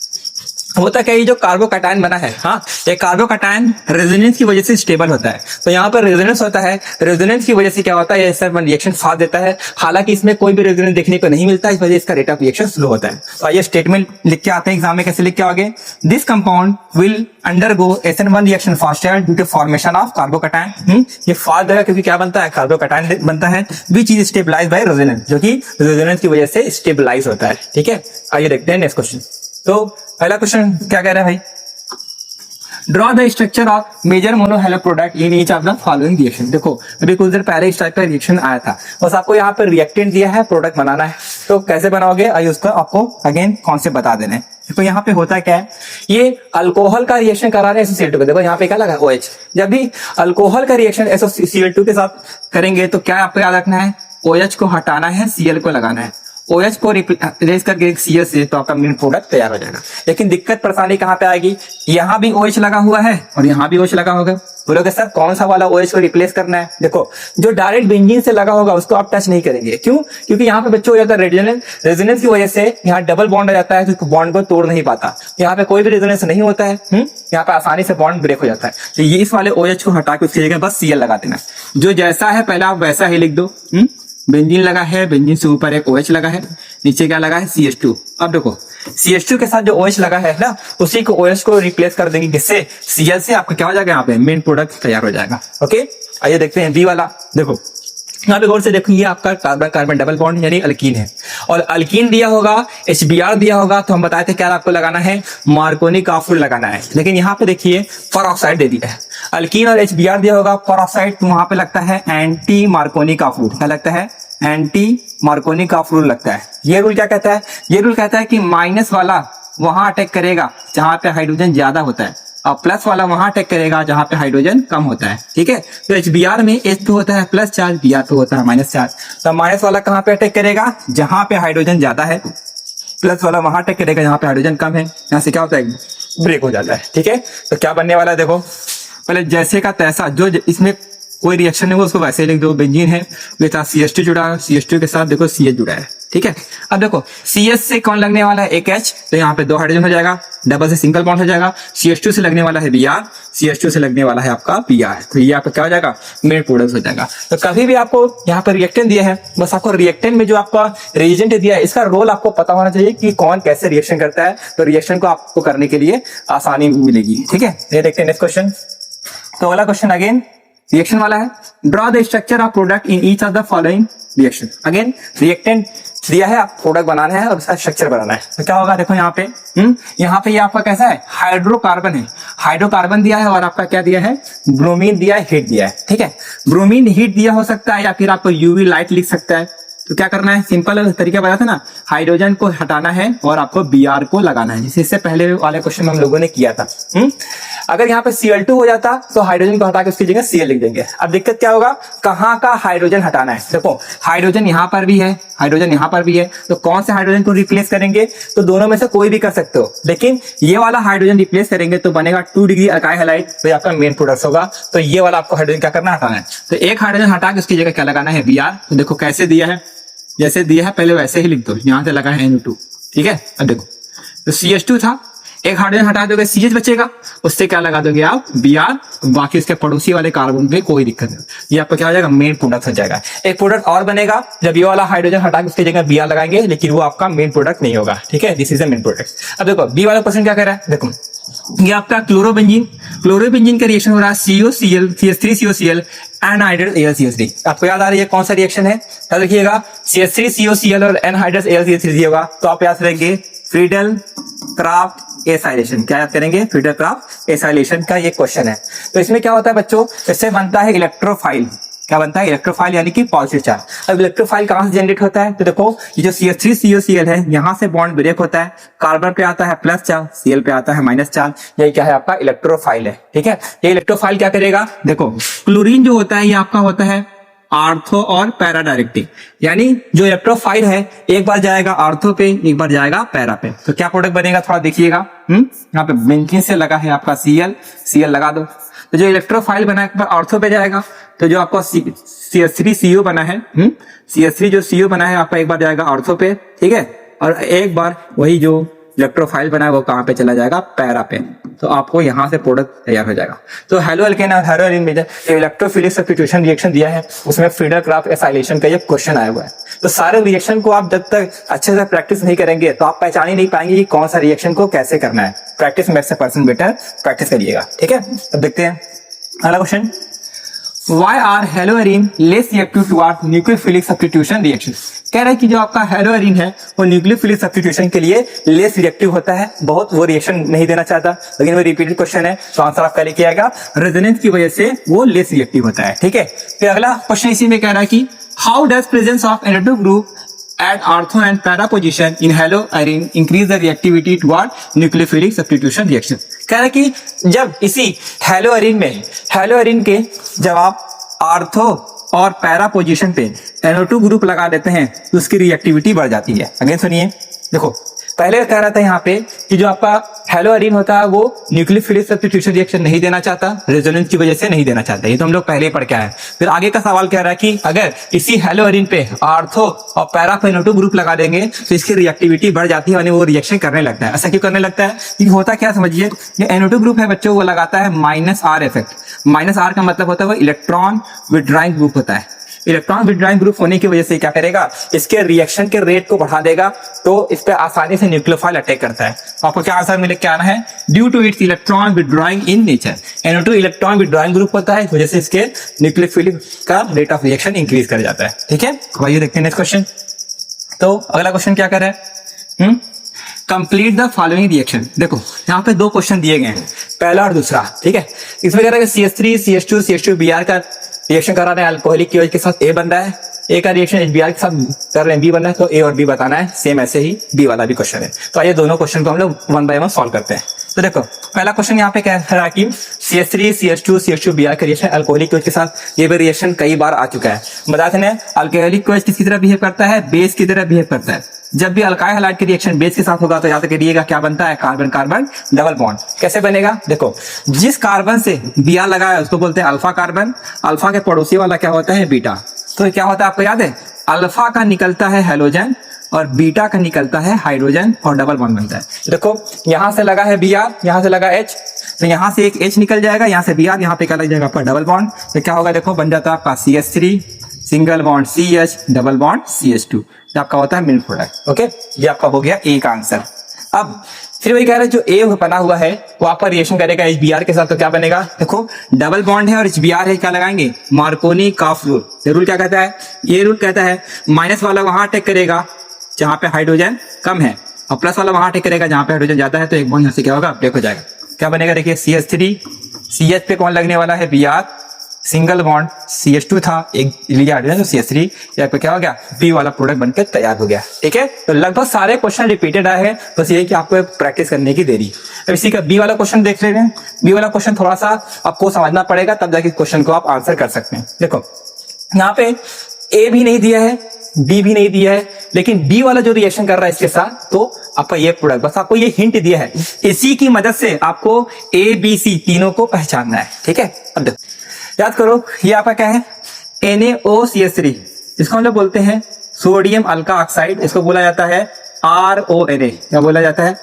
होता क्या, ये जो कार्बोकैटायन बना है, हाँ, ये कार्बोकैटायन रेजोनेंस की वजह से स्टेबल होता है। तो यहाँ पर रेजोनेंस होता है, रेजोनेंस की वजह से क्या होता है, ये SN1 रिएक्शन फास्ट देता है। हालांकि इसमें कोई भी रेजोनेंस देखने को नहीं मिलता, इस वजह से इसका रेट ऑफ रिएक्शन स्लो होता है। तो आइए स्टेटमेंट लिख के आते हैं एग्जाम में। कैसे लिख के आओगे? This compound will undergo SN1 reaction faster due to formation of carbocation. ये फास्ट देगा क्योंकि क्या बनता है, कार्बोकैटायन बनता है, which is stabilized by resonance, जो कि रेजोनेंस की वजह से स्टेबलाइज होता है। ठीक है, आइए देखते हैं नेक्स्ट क्वेश्चन। तो पहला क्वेश्चन क्या कह रहा है भाई, draw the structure of major monohalo product in each of the following reaction. देखो अभी कुछ देर पहले इस टाइप का रिएक्शन आया था, बस आपको यहाँ पर रिएक्टेंट दिया है, प्रोडक्ट बनाना है। तो कैसे बनाओगे, आइए उसको आपको अगेन कॉन्सेप्ट बता देने। देखो यहाँ पे होता क्या है, ये अल्कोहल का रिएक्शन करा रहे हैं SO_Cl2 को। देखो यहाँ पे क्या लगा, OH। जब भी अल्कोहल का रिएक्शन SO_Cl2 के साथ करेंगे तो क्या आपको याद रखना है, OH को हटाना है, Cl को लगाना है। OH को रिप्लेस करके Cl से तो आपका मेन प्रोडक्ट तैयार हो जाएगा। लेकिन दिक्कत परेशानी कहाँ पे आएगी, यहाँ भी OH लगा हुआ है और यहाँ भी OH लगा होगा। बोलोगे सर कौन सा वाला OH को रिप्लेस करना है? देखो जो डायरेक्ट बेंजीन से लगा होगा उसको आप टच नहीं करेंगे। क्यों? क्योंकि यहाँ पे बच्चों हो जाता है रेजोनेंस की वजह से यहाँ डबल बॉन्ड आ जाता है, तो बॉन्ड को तोड़ नहीं पाता। यहाँ पे कोई भी रेजोनेंस नहीं होता है, यहाँ पे आसानी से बॉन्ड ब्रेक हो जाता है। तो ये इस वाले OH को हटा के उसकी जगह बस Cl लगा देना। जो जैसा है पहले आप वैसा ही लिख दो। बेंजीन लगा है, बेंजीन से ऊपर एक OH लगा है, नीचे क्या लगा है, CH2। अब देखो CH2 के साथ जो OH लगा है ना, उसी को OH को रिप्लेस कर देंगे, किससे, Cl से। आपका क्या हो जाएगा, यहाँ पे मेन प्रोडक्ट तैयार हो जाएगा। ओके, आइए देखते हैं बी वाला। देखो यहाँ पे गौर से देखो, ये आपका कार्बन कार्बन डबल बॉन्ड यानी अल्कीन है, और अल्कीन दिया होगा, HBr दिया होगा, तो हम बताए थे क्या आपको लगाना है, मार्कोनी काफूर लगाना है। लेकिन यहाँ पे देखिए परऑक्साइड दे दिया है। अल्कीन और HBr दिया होगा, परऑक्साइड, तो वहां पे लगता है एंटी मार्कोनी काफूर। क्या लगता है, एंटी मार्कोनी काफूर लगता है। ये रूल क्या कहता है, ये रूल कहता है कि माइनस वाला वहां अटैक करेगा जहां पे हाइड्रोजन ज्यादा होता है, और प्लस वाला वहां अटैक करेगा जहां पे हाइड्रोजन कम होता है। ठीक है, तो HBr में H पे होता है प्लस चार्ज, Br पे होता है माइनस चार्ज। तो माइनस वाला कहां पे अटैक करेगा, जहां पे हाइड्रोजन ज्यादा है, प्लस वाला वहां अटैक करेगा जहां पे हाइड्रोजन कम है। यहाँ से क्या होता है, ब्रेक हो जाता है। ठीक है, तो क्या बनने वाला है, देखो पहले जैसे का तैसा, जो इसमें कोई रिएक्शन है वो उसको वैसे लिख दो। बेंजीन है, CH2 जुड़ा है, CH2 के साथ देखो CH जुड़ा है। ठीक है, अब देखो CH से कौन लगने वाला है, एक H, तो यहाँ पे 2 हाइड्रोजन हो जाएगा, डबल से सिंगल बॉन्ड हो जाएगा। CH2 से लगने वाला है Br, CH2 से लगने वाला है आपका Br, तो ये आपका क्या हो जाएगा, मेन प्रोडक्ट हो जाएगा। तो कभी भी आपको यहाँ पर रिएक्टेंट दिया है, बस आपको रिएक्टेंट में जो आपका रिएजेंट दिया है इसका रोल आपको पता होना चाहिए कि कौन कैसे रिएक्शन करता है, तो रिएक्शन को आपको करने के लिए आसानी मिलेगी। ठीक है, ये देखते हैं नेक्स्ट क्वेश्चन। तो अगला क्वेश्चन अगेन रिएक्शन वाला है, draw the structure of product in each of the following reaction. Again reactant दिया है, आप प्रोडक्ट बनाना है और उसका स्ट्रक्चर बनाना है। तो क्या होगा, देखो यहाँ पे ये आपका कैसा है, हाइड्रोकार्बन है, हाइड्रोकार्बन दिया है, और आपका क्या दिया है, ब्रोमीन दिया है, हीट दिया है। ठीक है, ब्रोमीन हीट दिया हो सकता है या फिर आपको UV लाइट लिख सकता है। तो क्या करना है, सिंपल तरीका बताया था ना, हाइड्रोजन को हटाना है और आपको Br को लगाना है, जिसे इससे पहले वाले क्वेश्चन में हम लोगों ने किया था। अगर यहाँ पे Cl2 हो जाता तो हाइड्रोजन को हटा के उसकी जगह Cl लिख देंगे। अब दिक्कत क्या होगा, कहाँ का हाइड्रोजन हटाना है। देखो हाइड्रोजन यहाँ पर भी है, हाइड्रोजन यहाँ पर भी है, तो कौन से हाइड्रोजन को रिप्लेस करेंगे, तो दोनों में से कोई भी कर सकते हो, लेकिन ये वाला हाइड्रोजन रिप्लेस करेंगे तो बनेगा 2 डिग्री अल्काइल हैलाइड, तो आपका मेन प्रोडक्ट होगा। तो ये वाला आपको हाइड्रोजन क्या करना है, हटाना है। तो एक हाइड्रोजन हटा के उसकी जगह क्या लगाना है, Br। तो देखो कैसे दिया है, जैसे दिया है पहले वैसे ही लिख दो, यहाँ से लगा है N2। ठीक है, अब देखो तो CH2 था, एक हाइड्रोजन हटा दोगे CH बचेगा, उससे क्या लगा दोगे आप Br, बाकी उसके पड़ोसी वाले कार्बन पे कोई दिक्कत नहीं। ये आपका क्या हो जाएगा, मेन प्रोडक्ट हो जाएगा। एक प्रोडक्ट और बनेगा जब ये वाला हाइड्रोजन हटा के उसकी जगह Br लगाएंगे, लेकिन वो आपका मेन प्रोडक्ट नहीं होगा, ठीक है। This is the main product. अब देखो बी वाला क्वेश्चन क्या कर रहा है, देखो ये आपका क्लोरोबेंजीन का रिएक्शन हो रहा है COCl CH3COCl एनहाइड्रस AlCH3। आपको याद आ रही है कौन सा रिएक्शन है, याद रखिएगा CH3COCl और एनहाइड्रस AlCH3 होगा। तो आप याद रखेंगे फ्रीडल क्राफ्ट एसाइलेशन। क्या याद करेंगे, फ्रीडल क्राफ्ट एसाइलेशन का ये क्वेश्चन है। तो इसमें क्या होता है बच्चों, इससे बनता है इलेक्ट्रोफाइल। क्या बनता है, इलेक्ट्रोफाइल यानी कि पॉजिटिव चार्ज। अब इलेक्ट्रोफाइल कहां से जनरेट होता है, तो देखो ये जो CH3COCl है यहाँ से बॉन्ड ब्रेक होता है, कार्बन पे आता है प्लस चार्ज, Cl पे आता है माइनस चार्ज। यही क्या है आपका इलेक्ट्रोफाइल है, ठीक है। ये इलेक्ट्रोफाइल क्या करेगा, देखो क्लोरीन जो होता है ये आपका होता है आर्थो और पैरा डायरेक्टिव, यानी जो इलेक्ट्रोफाइल है एक बार जाएगा आर्थो पे, एक बार जाएगा पैरा पे। तो क्या प्रोडक्ट बनेगा थोड़ा देखिएगा, यहाँ पे बेंजीन से लगा है आपका Cl लगा दो। तो जो इलेक्ट्रोफाइल बना है एक बार ऑर्थो पे जाएगा, तो जो आपका CH3CO बना है, CH3 जो CO बना है आपका एक बार जाएगा ऑर्थो पे, ठीक है। और एक बार वही जो इलेक्ट्रोफाइल बना है वो कहां पे चला जाएगा, पैरा पे। तो आपको यहां से प्रोडक्ट तैयार हो जाएगा। तो हेलो अल्केन और हेलो एरीन में जो इलेक्ट्रोफिलिक सब्स्टिट्यूशन रिएक्शन दिया है उसमें फ्रीडल क्राफ्ट एसाइलेशन का ये क्वेश्चन आया हुआ है। तो सारे रिएक्शन को आप जब तक अच्छे से प्रैक्टिस नहीं करेंगे तो आप पहचान ही नहीं पाएंगे कि कौन सा रिएक्शन को कैसे करना है। Practice makes a person better, practice करिएगा, ठीक है। अब देखते हैं अगला question. Why are haloarine less reactive towards nucleophilic substitution reaction? कह रहा है कि जो आपका हेलोअरीन है वो न्यूक्लियोफिलिक सब्स्टिट्यूशन के लिए लेस रिएक्टिव होता है, बहुत वो रिएक्शन नहीं देना चाहता। लेकिन वो रिपीटेड क्वेश्चन है तो आंसर आपका लिखा जाएगा रेजोनेंस की वजह से वो लेस रिएक्टिव होता है, ठीक है। फिर अगला क्वेश्चन इसी में कह रहा है कि how does presence of NO2 group at ortho and para position in haloarine increase the reactivity toward nucleophilic substitution reaction। कह रहा है कि जब इसी हेलोअरीन के जब आप आर्थो और पैरा पोजीशन पे NO2 ग्रुप लगा देते हैं तो उसकी रिएक्टिविटी बढ़ जाती है। अगेन सुनिए, देखो पहले कह रहा था यहाँ पे कि जो आपका हेलोअरीन होता है वो न्यूक्लियोफिलिक सब्स्टिट्यूशन रिएक्शन नहीं देना चाहता, रेजोनेंस की वजह से नहीं देना चाहता। ये तो हम लोग पहले ही पढ़ के आए। फिर आगे का सवाल कह रहा है कि अगर इसी हेलोअरीन पे आर्थो और पैरा पे NO2 ग्रुप लगा देंगे तो इसकी रिएक्टिविटी बढ़ जाती है, यानी वो रिएक्शन करने लगता है। ऐसा क्यों करने लगता है, क्योंकि होता क्या समझिए, ये NO2 ग्रुप है बच्चों वो लगाता है -R इफेक्ट। -R का मतलब होता है वो इलेक्ट्रॉन विड्रॉइंग ग्रुप होता है। इलेक्ट्रॉन विड्रॉइंग ग्रुप होने की वजह से क्या करेगा, इसके रिएक्शन के रेट को बढ़ा देगा, तो इस पे आसानी से न्यूक्लियोफाइल अटैक करता है। तो आपको क्या आंसर मिले, क्या आना है, due to its electron withdrawing in nature. NO2 electron withdrawing group होता है, इस वजह से इसके न्यूक्लियोफिलिक का रेट ऑफ रिएक्शन इंक्रीज कर जाता है, ठीक है। आइए देखते हैं नेक्स्ट क्वेश्चन। तो अगला क्वेश्चन क्या कर रहा है, कंप्लीट द फॉलोइंग रिएक्शन। देखो यहाँ पे दो क्वेश्चन दिए गए हैं, पहला और दूसरा, ठीक है। इसमें कह रहा है CH3 CH2 CH2 Br का रिएक्शन करा रहे हैं अल्कोहलिक की वजह के साथ, A बन रहा है। ए का रिएक्शन HBr के साथ कर रहे हैं, B बन रहा है, तो A और B बताना है। सेम ऐसे ही B वाला भी क्वेश्चन है। तो आइए दोनों क्वेश्चन को हम लोग 1 बाय 1 सॉल्व करते हैं। तो देखो पहला क्वेश्चन यहाँ पे कह रहा है कि CH3 CH2 CH2 Br का रिएक्शन अल्कोहलिक की वजह के साथ, ये भी रिएक्शन कई बार आ चुका है। बताते हैं अल्कोहलिक की वजह किसी तरह बिहेव करता है, बेस की तरह बिहेव करता है। जब भी अल्काइल हैलाइड के रिएक्शन बेस के साथ होगा तो याद करिएगा क्या बनता है, कार्बन कार्बन डबल बॉन्ड। कैसे बनेगा, देखो जिस कार्बन से Br लगा है उसको बोलते हैं अल्फा कार्बन, अल्फा के पड़ोसी वाला क्या होता है, बीटा। तो क्या होता है आपको याद है, अल्फा का निकलता है हेलोजन और बीटा का निकलता है हाइड्रोजन और डबल बॉन्ड बनता है। देखो यहां से लगा है Br, यहां से लगा H, तो यहां से एक H निकल जाएगा, यहां से Br, यहां पे क्या लग जाएगा आपका डबल बॉन्ड। तो क्या होगा, देखो बन जाता है आपका CH3 single bond CH double bond CH2, ये आपका होता है मिल्क प्रोडक्ट। ओके, ये आपका हो गया ए का आंसर। अब फिर वही कह रहे हैं जो ए बना हुआ है वो आपका रिएक्शन करेगा HBr के साथ, तो क्या बनेगा, देखो डबल बॉन्ड है और HBr है, क्या लगाएंगे, मार्कोनी काफ रूल। ये रूल क्या कहता है, ये रूल कहता है माइनस वाला वहां अटैक करेगा जहां पे हाइड्रोजन कम है और प्लस वाला वहां अटैक करेगा जहां पे हाइड्रोजन ज्यादा है। तो एक बॉन्ड यहाँ से क्या होगा, ब्रेक हो जाएगा। क्या बनेगा, देखिए CH3 CH पे कौन लगने वाला है, Br, सिंगल बॉन्ड CH2 था, एक लिया हाइड्रोजन तो CH3, यहाँ पे क्या हो गया, B वाला प्रोडक्ट बनकर तैयार हो गया। ठीक है, तो लगभग सारे क्वेश्चन रिपीटेड आए हैं, बस ये कि आपको प्रैक्टिस करने की देरी। अब इसी का B वाला क्वेश्चन देख लेते हैं। B वाला क्वेश्चन थोड़ा सा आपको समझना पड़ेगा, तब जाके क्वेश्चन को आप आंसर कर सकते हैं। देखो यहाँ पे A भी नहीं दिया है, B भी नहीं दिया है, लेकिन B वाला जो रिएक्शन कर रहा है इसके साथ, तो आपका ये प्रोडक्ट, बस आपको ये हिंट दिया है, इसी की मदद से आपको A B C तीनों को पहचानना है। ठीक है, अब देखो याद करो, ये आपका क्या है, NaOCH3, इसको हम लोग बोलते हैं सोडियम अल्का ऑक्साइड, इसको बोला जाता है RONA। क्या बोला जाता है,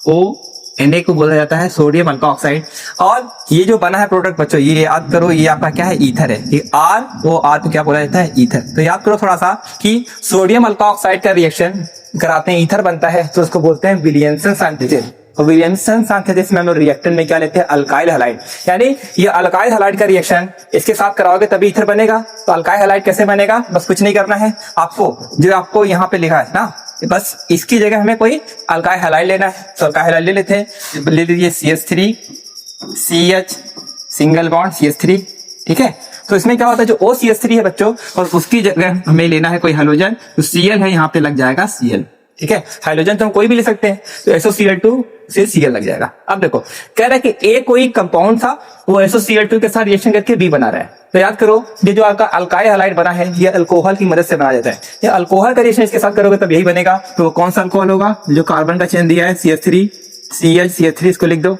ओ Na को बोला जाता है सोडियम अल्का ऑक्साइड। और ये जो बना है प्रोडक्ट बच्चों, ये याद करो, ये आपका क्या है, ईथर है। ये आर, वो आर को क्या बोला जाता है, ईथर। तो याद करो थोड़ा सा कि सोडियम अल्का ऑक्साइड का रिएक्शन कराते हैं, ईथर बनता है, तो उसको बोलते हैं विलियमसन सिंथेसिस। और विलियमसन सिंथेसिस में हम लोग रिएक्टेंट में क्या लेते हैं, अल्काइल हैलाइड। यानी ये अल्काइल हैलाइड का रिएक्शन इसके साथ कराओगे तभी ईथर बनेगा। तो अल्काइल हैलाइड कैसे बनेगा, बस कुछ नहीं करना है आपको, जो आपको यहाँ पे लिखा है ना, बस इसकी जगह हमें कोई अल्काइल हैलाइड लेना है। तो अल्काइल हैलाइड ले लेते हैं, ले लीजिए CH3 CH single bond CH3, ठीक है। तो इसमें क्या होता है, जो OCH3 है बच्चों, और उसकी जगह हमें लेना है कोई हाइड्रोजन, तो Cl है, यहाँ पे लग जाएगा Cl, ठीक है। हाइड्रोजन तो हम कोई भी ले सकते हैं, तो SOCl2 से Cl लग जाएगा। अब देखो कह रहा है कि A कोई कंपाउंड था, वो SOCl2 के साथ रिएक्शन करके B बना रहा है। तो याद करो, ये जो आपका अल्काइल हैलाइड बना है, ये अल्कोहल की मदद से बनाया जाता है। ये अल्कोहल का रिएक्शन इसके साथ करोगे तब यही बनेगा। तो वो कौन सा अल्कोहल होगा, जो कार्बन का चेन दिया है CH3 CH3, इसको लिख दो।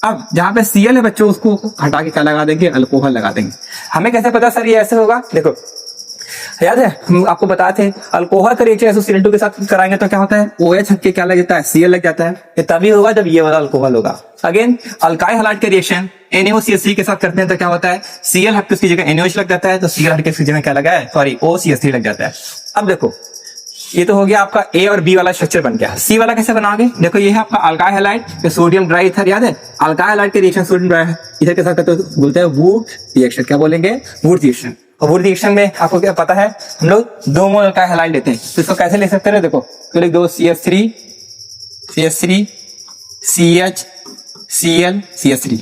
अब जहां पे Cl है बच्चों, उसको हटा के क्या लगा देंगे, अल्कोहल लगा देंगे। हमें कैसे पता सर ये ऐसे होगा, देखो याद है हम आपको बताए थे, अल्कोहल का रिएक्शन SOCl2 के साथ कराएंगे तो क्या होता है, OH हट के क्या लग जाता है, Cl लग जाता है। ये तभी होगा जब ये वाला अल्कोहल होगा। अगेन अल्काइल हैलाइड का रिएक्शन NaOCH3 के साथ करते हैं तो क्या होता है, Cl हट के उसकी जगह NaOH लग जाता है, तो Cl हट के उसकी जगह क्या लगा है, सॉरी OCH3 लग जाता है। अब देखो ये तो हो गया आपका A और B वाला स्ट्रक्चर बन गया। C वाला कैसे बनाओगे, देखो ये है आपका alkyl halide, sodium dry ether, याद है अल्काइल हैलाइड के रिएक्शन सोडियम ड्राई ईथर के साथ करते हो बोलते हैं वुड रिएक्शन। क्या बोलेंगे, वुड रिएक्शन। और वुड रिएक्शन में आपको क्या पता है, हम लोग 2 मोल अल्काइल हैलाइड लेते हैं। तो इसको कैसे ले सकते हैं, देखो तो लिख दो CH3 CH Cl CH3,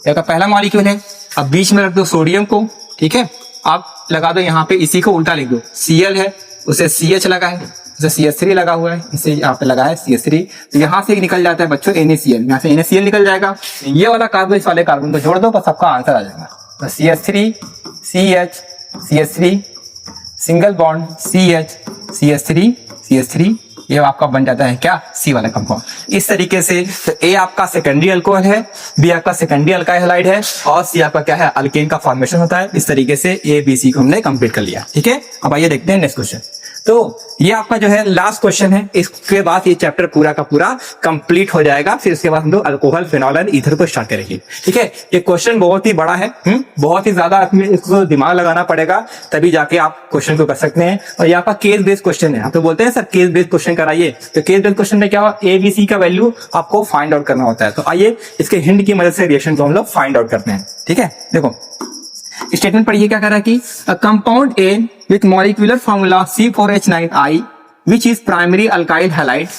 ये का पहला मॉलिक्यूल है। अब बीच में रख दो सोडियम को, ठीक है। आप लगा दो यहाँ पे, इसी को उल्टा लिख दो, Cl है उसे CH लगा है, उसे CH3 लगा हुआ है, इसे यहाँ पे लगा है CH3। तो यहाँ से निकल जाता है बच्चों NaCl, यहाँ से NaCl निकल जाएगा। ये वाला कार्बन इस वाले कार्बन को जोड़ दो, बस आपका आंसर आ जाएगा। तो CH3 CH CH3 single bond CH CH3 CH3, ये आपका बन जाता है क्या, C वाला कंपाउंड। इस तरीके से तो A आपका सेकेंडरी अल्कोहल है, B आपका सेकेंडरी अल्काइल हैलाइड है, और C आपका क्या है, अल्केन का फॉर्मेशन होता है। इस तरीके से A B C को हमने कंप्लीट कर लिया, ठीक है। अब आइए देखते हैं नेक्स्ट क्वेश्चन। तो ये आपका जो है लास्ट क्वेश्चन है, इसके बाद ये चैप्टर पूरा का पूरा कंप्लीट हो जाएगा। फिर उसके बाद हम लोग अल्कोहल फिनॉल एंड ईथर को स्टार्ट करेंगे, ठीक है। ये क्वेश्चन बहुत ही बड़ा है, बहुत ही ज्यादा आपने इसको दिमाग लगाना पड़ेगा, तभी जाके आप क्वेश्चन को कर सकते हैं। और ये आपका केस बेस्ड क्वेश्चन है। आप तो बोलते हैं सर केस बेस्ड क्वेश्चन कराइए, तो केस बेस्ड क्वेश्चन में क्या हुआ, ABC का वैल्यू आपको फाइंड आउट करना होता है। तो आइए इसके हिंट की मदद से रिएक्शन को हम लोग फाइंड आउट करते हैं, ठीक है। देखो स्टेटमेंट पढ़िए क्या कह रहा है कि a compound A with molecular formula C4H9I which is primary alkyl halide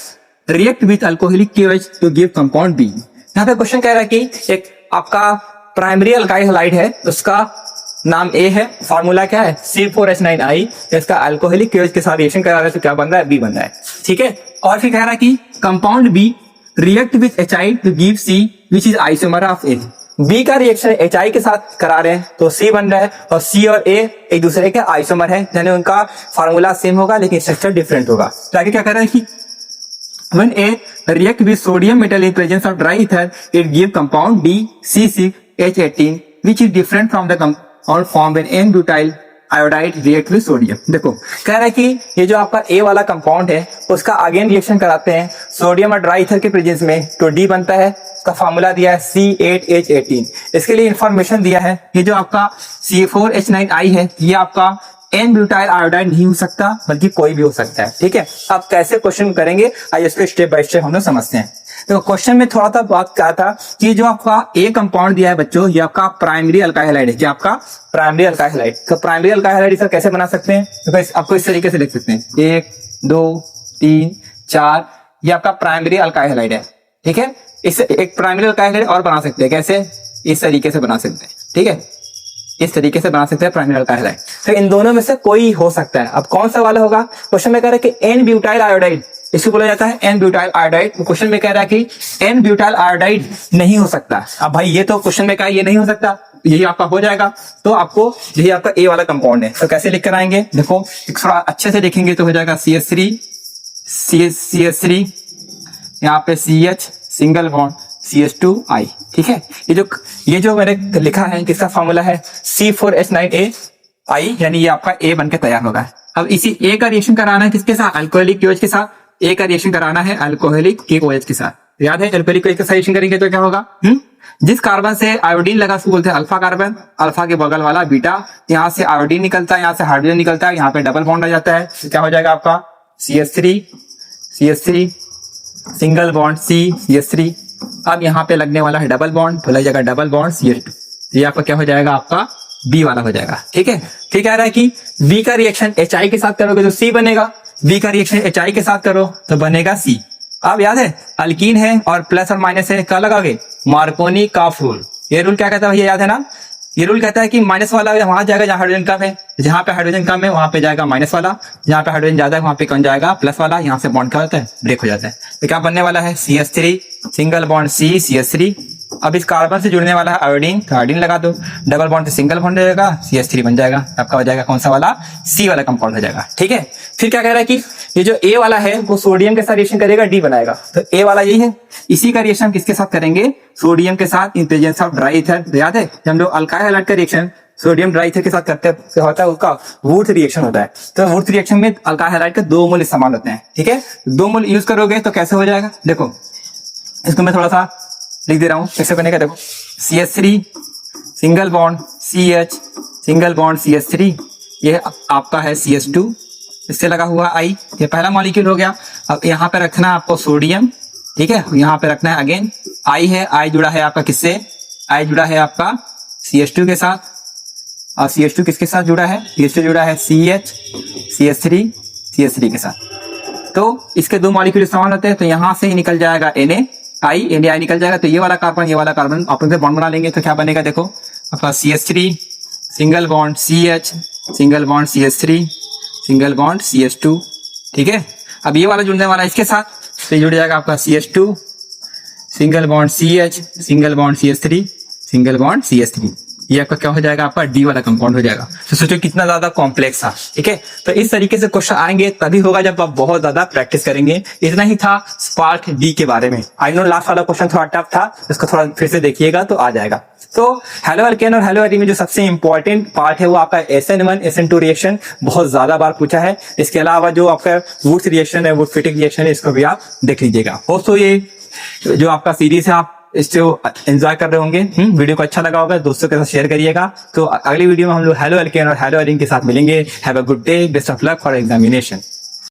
react with alcoholic KOH to give compound B। यहाँ पे क्वेश्चन कह रहा है कि एक आपका प्राइमरी अल्काइल हैलाइड है, उसका नाम A है, फार्मूला क्या है C4H9I, इसका अल्कोहलिक KOH के साथ रिएक्शन करा रहा है तो क्या बन रहा है, B बन रहा है, ठीक है। और फिर कह रहा है कि compound B react with HI to give C which is isomer of A। B का रिएक्शन HI के साथ करा रहे हैं तो C बन रहा है, और C और A एक दूसरे के आइसोमर है, यानी उनका फार्मूला सेम होगा लेकिन स्ट्रक्चर डिफरेंट होगा। तो आगे क्या कर रहा है कि when A react with sodium metal in presence of dry ether it give compound BC6H18 which is different from the compound formed when N-butyl iodide react with sodium. देखो कह रहा है कि ये जो आपका A वाला कंपाउंड है उसका अगेन रिएक्शन कराते हैं सोडियम और ड्राई ईथर के प्रेजेंस में, तो D बनता है, उसका फार्मूला दिया है C8H18। इसके लिए इंफॉर्मेशन दिया है, ये जो आपका C4H9I है ये आपका N-ब्यूटाइल आयोडाइड नहीं हो सकता बल्कि कोई भी हो सकता है, ठीक है। अब कैसे क्वेश्चन करेंगे आइए इसको स्टेप बाय स्टेप हम लोग समझते हैं। तो क्वेश्चन में थोड़ा सा बात क्या था कि जो आपका A कंपाउंड दिया है बच्चों, ये आपका प्राइमरी अल्काइल हैलाइड है, क्या आपका प्राइमरी अल्काइल हैलाइड। तो प्राइमरी अल्काइल हैलाइड इसे कैसे बना सकते हैं, तो आपको इस तरीके से लिख सकते हैं 1 2 3 4, ये आपका प्राइमरी अल्काइल हैलाइड है, ठीक है। इसे एक प्राइमरी अल्काइल हैलाइड और बना सकते हैं, कैसे, इस तरीके से बना सकते हैं, ठीक है, इस तरीके से बना सकते हैं प्राइमरी अल्काइल हैलाइड। तो इन दोनों में से कोई हो सकता है। अब कौन सा वाला होगा, क्वेश्चन में कह रहा है कि एन ब्यूटाइल आयोडाइड, इसको बोला जाता है एन ब्यूटाइल आयोडाइड। क्वेश्चन में कह रहा है कि एन ब्यूटाइल आयोडाइड नहीं हो सकता। अब भाई ये तो क्वेश्चन में कहा ये नहीं हो सकता, यही आपका हो जाएगा, तो आपको यही आपका ए वाला कंपाउंड है। तो कैसे लिख कर आएंगे, देखो थोड़ा अच्छे से देखेंगे तो हो जाएगा CH3 यहाँ पे CH सिंगल बॉन्ड CH2I, ठीक है। ये जो मैंने लिखा है किसका फॉर्मूला है C4H9AI, यानी ये आपका A बन के तैयार होगा। अब इसी A का रिएक्शन कराना है किसके साथ, अल्कोहलिक KOH के साथ। A का रिएक्शन कराना है अल्कोहलिक KOH के साथ। याद है एल्कोहलिक को इसका सजेशन करेंगे तो क्या होगा? जिस कार्बन से आयोडीन लगा उसको बोलते हैं अल्फा कार्बन, अल्फा के बगल वाला बीटा, यहाँ से आयोडीन निकलता है, यहाँ से हाइड्रोजन निकलता है, यहाँ पे डबल बॉन्ड आ जाता है, तो क्या हो जाएगा आपका CH3 सिंगल बॉन्ड CH3। अब यहाँ पे लगने वाला है डबल बॉन्ड, तो लग जाएगा डबल बॉन्ड CH2, ये आपका क्या हो जाएगा? आपका B वाला हो जाएगा। ठीक है, फिर कह रहा है कि B का रिएक्शन HI के साथ करोगे तो C बनेगा, B का रिएक्शन HI के साथ करो तो बनेगा C। अब याद है अल्कीन है और प्लस और माइनस है, क्या लगाओगे? मार्कोनी का रूल। ये रूल क्या कहता है? ये याद है ना? ये रूल कहता है कि माइनस वाला वहां जाएगा जहां हाइड्रोजन कम है, जहां पे हाइड्रोजन कम है वहां पे जाएगा माइनस वाला, जहां पे हाइड्रोजन ज्यादा है वहां पे कौन जाएगा? प्लस वाला। यहाँ से बॉन्ड क्या होता है? ब्रेक हो जाता है। तो क्या बनने वाला है? CH3 single bond CH3। अब इस कार्बन से जुड़ने वाला है आयोडीन, तो आयोडीन लगा दो, डबल बॉन्ड से सिंगल बॉन्ड हो जाएगा, CH3 बन जाएगा। आपका हो जाएगा कौन सा वाला? C वाला कंपाउंड हो जाएगा। ठीक है, फिर क्या कह रहा है कि ये जो A वाला है वो सोडियम के साथ रिएक्शन करेगा, D बनाएगा, तो A वाला यही है। इसी का रिएक्शन हम किसके साथ करेंगे? सोडियम के साथ in presence of dry ether. याद है जब हम लोग अल्काइल हैलाइड का रिएक्शन सोडियम ड्राई ईथर के साथ करते हैं तो होता है उसका वुर्थ रिएक्शन होता है। तो वुर्थ रिएक्शन में अल्काइल हैलाइड के 2 मोल इस्तेमाल होते हैं। ठीक है, 2 मोल यूज करोगे तो कैसे हो जाएगा? देखो इसको मैं थोड़ा सा लिख दे रहा हूँ कैसे बनेगा। देखो CH3 single bond CH single bond CH3, ये आपका है CH2, इससे लगा हुआ I, ये पहला मॉलिक्यूल हो गया। अब यहाँ पे रखना है आपको सोडियम, ठीक है, यहाँ पे रखना है अगेन I है, I जुड़ा है आपका किससे? I जुड़ा है आपका CH2 के साथ, और CH2 किसके साथ जुड़ा है? CH2 जुड़ा है CH3 के साथ। तो इसके 2 मॉलिक्यूल इस्तेमाल होते हैं, तो यहाँ से ही निकल जाएगा Na निकल जाएगा, तो ये वाला कार्बन अपन से बॉन्ड बना लेंगे, तो क्या बनेगा? देखो आपका CH3 single bond CH single bond CH3 single bond CH2। ठीक है, अब ये वाला जुड़ने वाला इसके साथ, तो जुड़ जाएगा आपका CH2 single bond CH single bond CH3 single bond CH3। ये आपका क्या हो जाएगा? आपका D वाला कंपाउंड हो जाएगा। तो सोचो कितना ज्यादा कॉम्प्लेक्स था। ठीक है, तो इस तरीके से क्वेश्चन आएंगे तभी होगा जब आप बहुत ज्यादा प्रैक्टिस करेंगे। इतना ही था स्पार्क D के बारे में। आई नो लास्ट वाला क्वेश्चन थोड़ा टफ था, इसको थोड़ा फिर से देखिएगा तो आ जाएगा। तो हेलो अल्केन और हेलो एल्कीन में जो सबसे इंपॉर्टेंट पार्ट है वो आपका SN1 SN2 रिएक्शन बहुत ज्यादा बार पूछा है। इसके अलावा जो आपका वुड्स रिएक्शन है, वुड-फिटिक रिएक्शन है, इसको भी आप देख लीजिएगा। दोस्तों ये जो आपका सीरीज है आप इसको एंजॉय कर रहे होंगे। वीडियो को अच्छा लगा होगा, दोस्तों के साथ शेयर करिएगा। तो अगली वीडियो में हम लोग हेलो अल्केन और हेलो एल्कीन के साथ मिलेंगे। Have a good day, best of luck for examination.